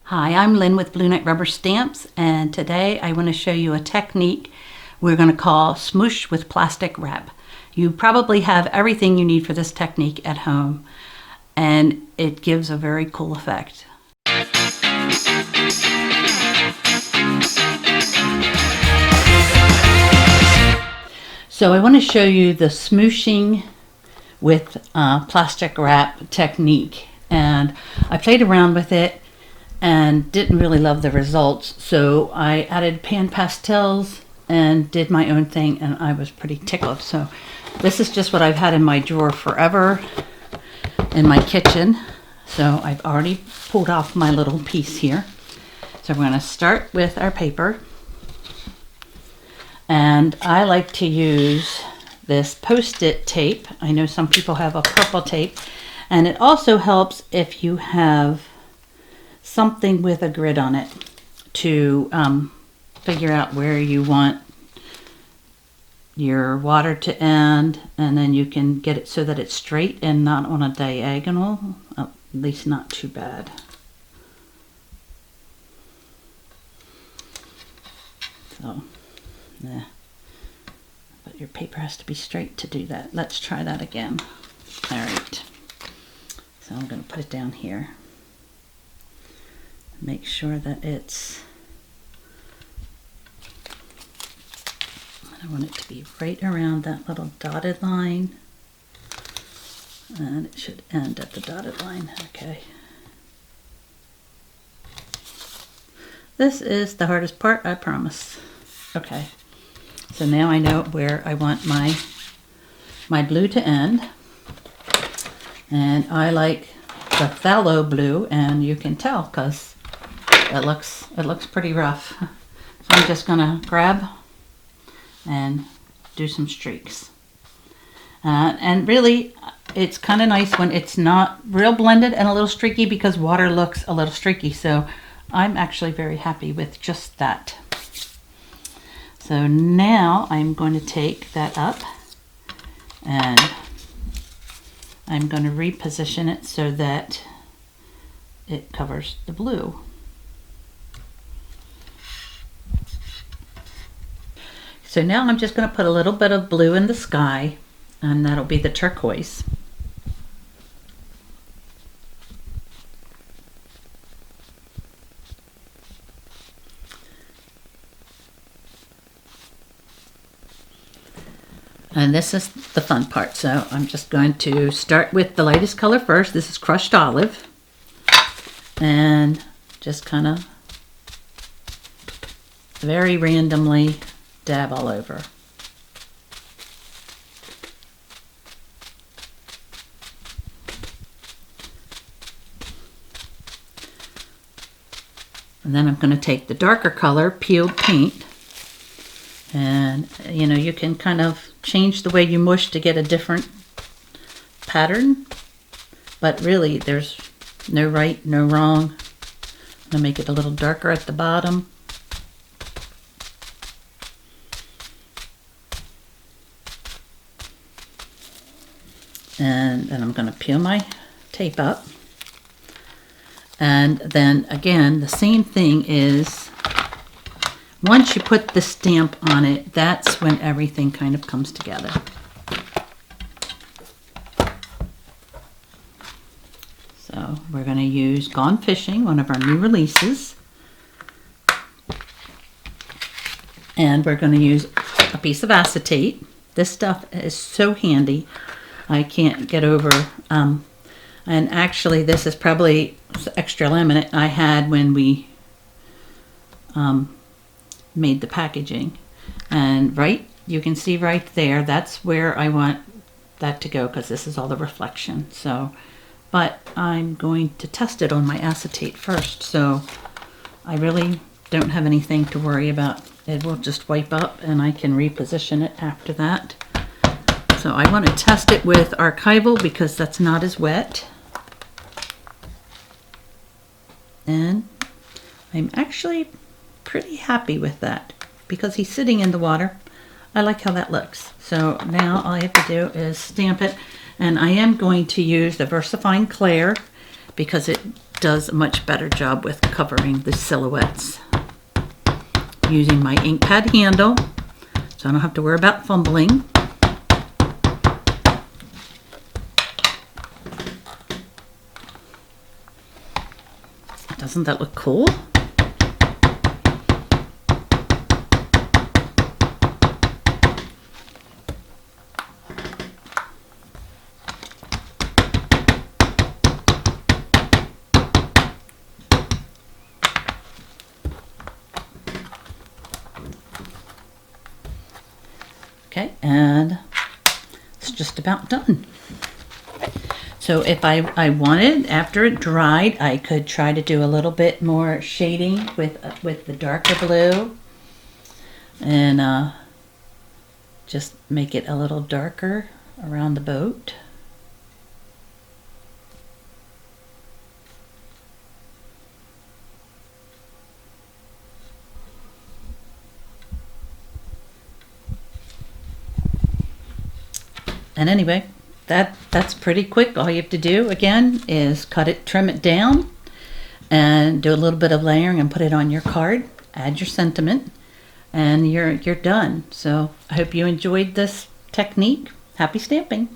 Hi, I'm Lynn with Blue Knight Rubber Stamps, and today I want to show you a technique we're going to call smoosh with plastic wrap. You probably have everything you need for this technique at home, and it gives a very cool effect. So I want to show you the smooshing with plastic wrap technique, and I played around with it and didn't really love the results, so I added pan pastels and did my own thing, and I was pretty tickled. So this is just what I've had in my drawer forever in my kitchen. So I've already pulled off my little piece here. So we're going to start with our paper, and I like to use this post-it tape. I know some people have a purple tape, and it also helps if you have something with a grid on it to figure out where you want your water to end, and then you can get it so that it's straight and not on a diagonal, at least not too bad. So, yeah. But your paper has to be straight to do that. Let's try that again. All right. So I'm going to put it down here. Make sure that it's, I want it to be right around that little dotted line, and it should end at the dotted line. Okay. This is the hardest part, I promise. Okay. So now I know where I want my blue to end, and I like the phthalo blue, and you can tell because it looks pretty rough. So I'm just gonna grab and do some streaks. And really, it's kind of nice when it's not real blended and a little streaky, because water looks a little streaky. So I'm actually very happy with just that. So now I'm going to take that up, and I'm going to reposition it so that it covers the blue. So now I'm just going to put a little bit of blue in the sky, and that'll be the turquoise. And this is the fun part. So I'm just going to start with the lightest color first. This is crushed olive, and just kind of very randomly dab all over. And then I'm going to take the darker color, peeled paint, and you know, you can kind of change the way you mush to get a different pattern, but really there's no right, no wrong. I'm going to make it a little darker at the bottom. And then I'm going to peel my tape up. And then again, the same thing is, once you put the stamp on it, that's when everything kind of comes together. So we're going to use Gone Fishing, one of our new releases. And we're going to use a piece of acetate. This stuff is so handy. I can't get over, and actually this is probably extra laminate I had when we made the packaging. And you can see right there, that's where I want that to go, because this is all the reflection. So, but I'm going to test it on my acetate first, so I really don't have anything to worry about. It will just wipe up, and I can reposition it after that. So I want to test it with archival because that's not as wet. And I'm actually pretty happy with that because he's sitting in the water. I like how that looks. So now all I have to do is stamp it, and I am going to use the VersaFine Clair because it does a much better job with covering the silhouettes. Using my ink pad handle, so I don't have to worry about fumbling. Doesn't that look cool? Okay, and it's just about done. So if I wanted, after it dried, I could try to do a little bit more shading with the darker blue and just make it a little darker around the boat. And anyway, that's pretty quick. All you have to do again is cut it, trim it down, and do a little bit of layering and put it on your card. Add your sentiment, and you're done. So I hope you enjoyed this technique. Happy stamping!